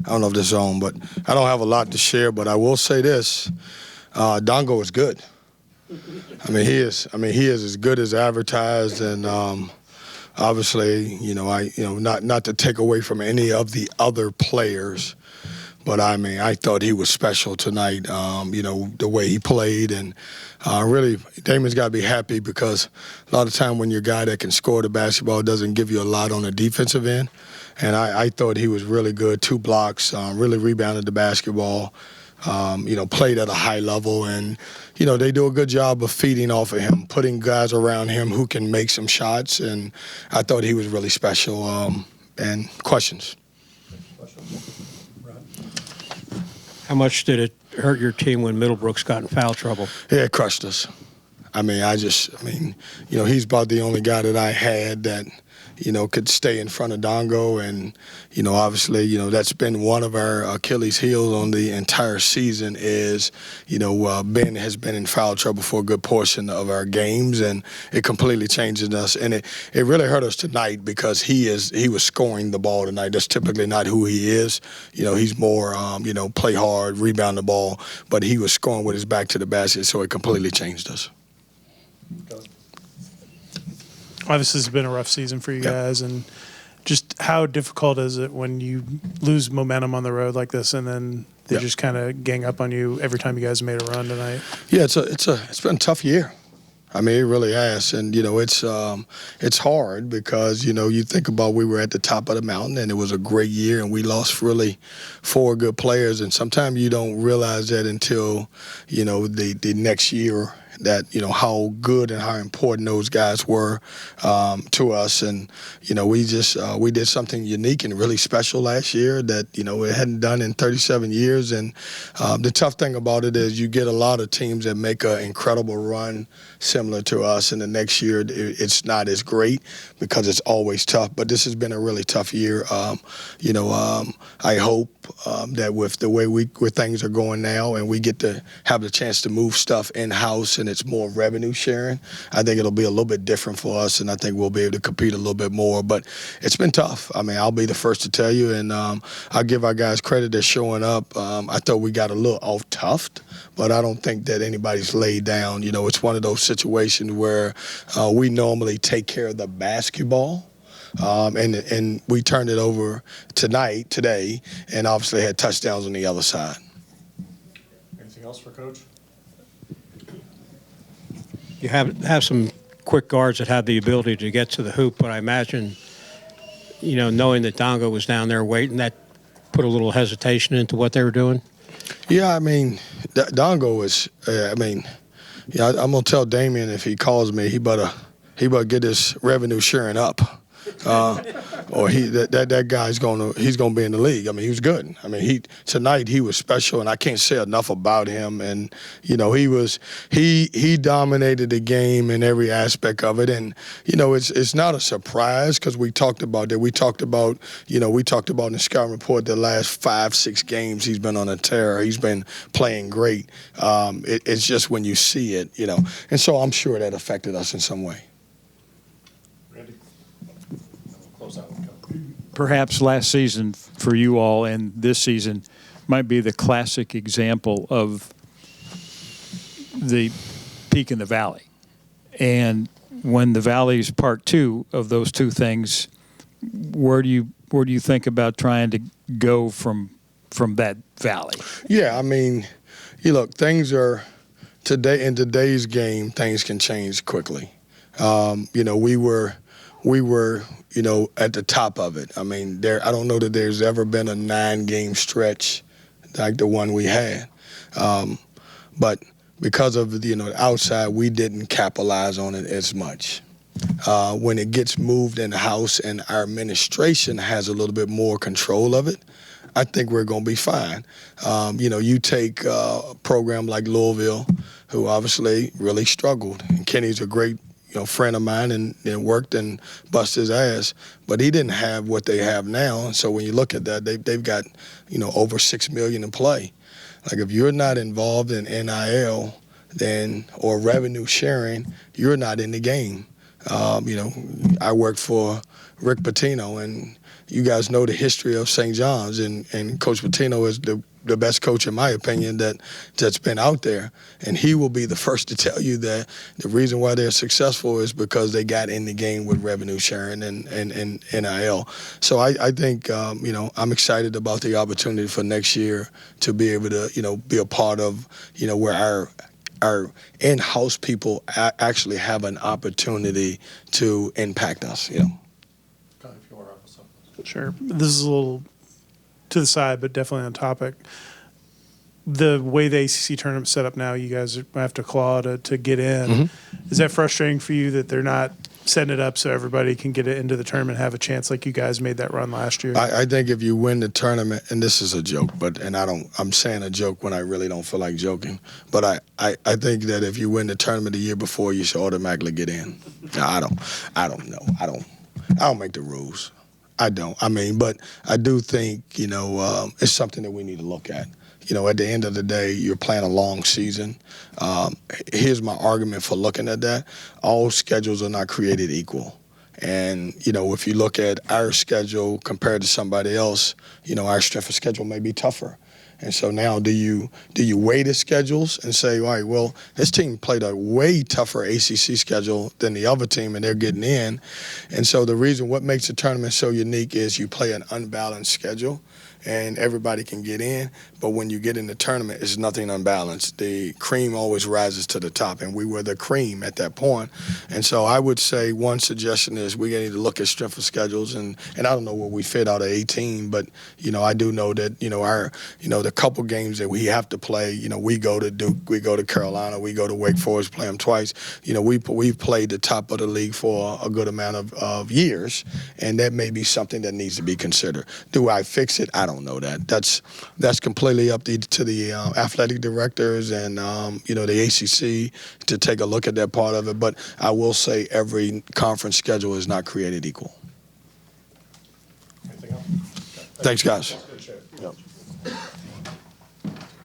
I don't know if this is on, but I don't have a lot to share. But I will say this: Dongo is good. I mean, he is. I mean, he is as good as advertised, and obviously, not to take away from any of the other players. But, I mean, I thought he was special tonight, the way he played. And really, Damon's got to be happy because a lot of time when you're a guy that can score the basketball doesn't give you a lot on the defensive end. And I thought he was really good, 2 blocks, really rebounded the basketball, played at a high level. And, they do a good job of feeding off of him, putting guys around him who can make some shots. And I thought he was really special. And questions? How much did it hurt your team when Middlebrooks got in foul trouble? Yeah, it crushed us. He's about the only guy that I had that, could stay in front of Dongo. And, obviously, that's been one of our Achilles heels on the entire season is, Ben has been in foul trouble for a good portion of our games, and it completely changes us. And it really hurt us tonight because he was scoring the ball tonight. That's typically not who he is. He's more, play hard, rebound the ball, but he was scoring with his back to the basket, so it completely changed us. Obviously, it's been a rough season for you guys, and just how difficult is it when you lose momentum on the road like this, and then they just kind of gang up on you every time you guys made a run tonight? Yeah, it's been a tough year. I mean, it really has, and it's hard because you think about we were at the top of the mountain and it was a great year, and we lost really 4 good players, and sometimes you don't realize that until the next year. That how good and how important those guys were to us, and we did something unique and really special last year that it hadn't done in 37 years. And the tough thing about it is you get a lot of teams that make an incredible run similar to us, and the next year it's not as great because it's always tough. But this has been a really tough year. I hope that with the way where things are going now, and we get to have the chance to move stuff in house and it's more revenue sharing, I think it'll be a little bit different for us, and I think we'll be able to compete a little bit more. But it's been tough. I mean, I'll be the first to tell you, and I'll give our guys credit. They're showing up. I thought we got a little off toughed, but I don't think that anybody's laid down. It's one of those situations where we normally take care of the basketball. And we turned it over today, and obviously had touchdowns on the other side. Anything else for Coach? You have some quick guards that have the ability to get to the hoop, but I imagine, knowing that Dongo was down there waiting, that put a little hesitation into what they were doing? Yeah, I mean, Dongo is, I'm going to tell Damian if he calls me, he better get his revenue sharing up. Or that guy's he's gonna be in the league. I mean, he was good. I mean, tonight he was special, and I can't say enough about him. And he dominated the game in every aspect of it. And it's not a surprise because we talked about that. We talked about in the scouting report the last 5-6 games he's been on a tear. He's been playing great. It's just when you see it, and so I'm sure that affected us in some way. Perhaps last season for you all and this season might be the classic example of the peak in the valley. And when the valley is part 2 of those 2 things, where do you think about trying to go from that valley? Yeah, I mean, look, things are in today's game, things can change quickly. We were at the top of it. I mean, I don't know that there's ever been a 9-game stretch like the one we had. But because of the outside, we didn't capitalize on it as much. When it gets moved in the house and our administration has a little bit more control of it, I think we're going to be fine. You take a program like Louisville, who obviously really struggled. And Kenny's a great friend of mine and worked and busted his ass, but he didn't have what they have now. And so when you look at that, they've got, over $6 million in play. Like if you're not involved in NIL or revenue sharing, you're not in the game. I worked for Rick Pitino, and you guys know the history of St. John's, and Coach Pitino is the best coach, in my opinion, that's been out there. And he will be the first to tell you that the reason why they're successful is because they got in the game with revenue sharing and NIL. So I think, I'm excited about the opportunity for next year to be able to, be a part of, where our in-house people actually have an opportunity to impact us, Sure. This is a little to the side, but definitely on topic. The way the ACC tournament's set up now, you guys have to claw to get in. Mm-hmm. Is that frustrating for you that they're not setting it up so everybody can get it into the tournament, have a chance like you guys made that run last year? I think if you win the tournament, and this is a joke, I'm saying a joke when I really don't feel like joking, but I think that if you win the tournament the year before, you should automatically get in. Now, I don't know. I don't make the rules. I don't. But I do think, it's something that we need to look at. At the end of the day, you're playing a long season. Here's my argument for looking at that. All schedules are not created equal. And, if you look at our schedule compared to somebody else, our strength of schedule may be tougher. And so now do you weigh the schedules and say, all right, well, this team played a way tougher ACC schedule than the other team, and they're getting in. And so the reason what makes the tournament so unique is you play an unbalanced schedule, and everybody can get in. But when you get in the tournament, it's nothing unbalanced. The cream always rises to the top, and we were the cream at that point. And so I would say one suggestion is we need to look at strength of schedules, and I don't know where we fit out of 18, but, I do know that, the couple games that we have to play, we go to Duke, we go to Carolina, we go to Wake Forest, play them twice. We've played the top of the league for a good amount of years, and that may be something that needs to be considered. Do I fix it? I don't know that. That's completely up to the athletic directors and the ACC to take a look at that part of it. But I will say every conference schedule is not created equal. Anything else? Thanks, guys. Good shape. Yep.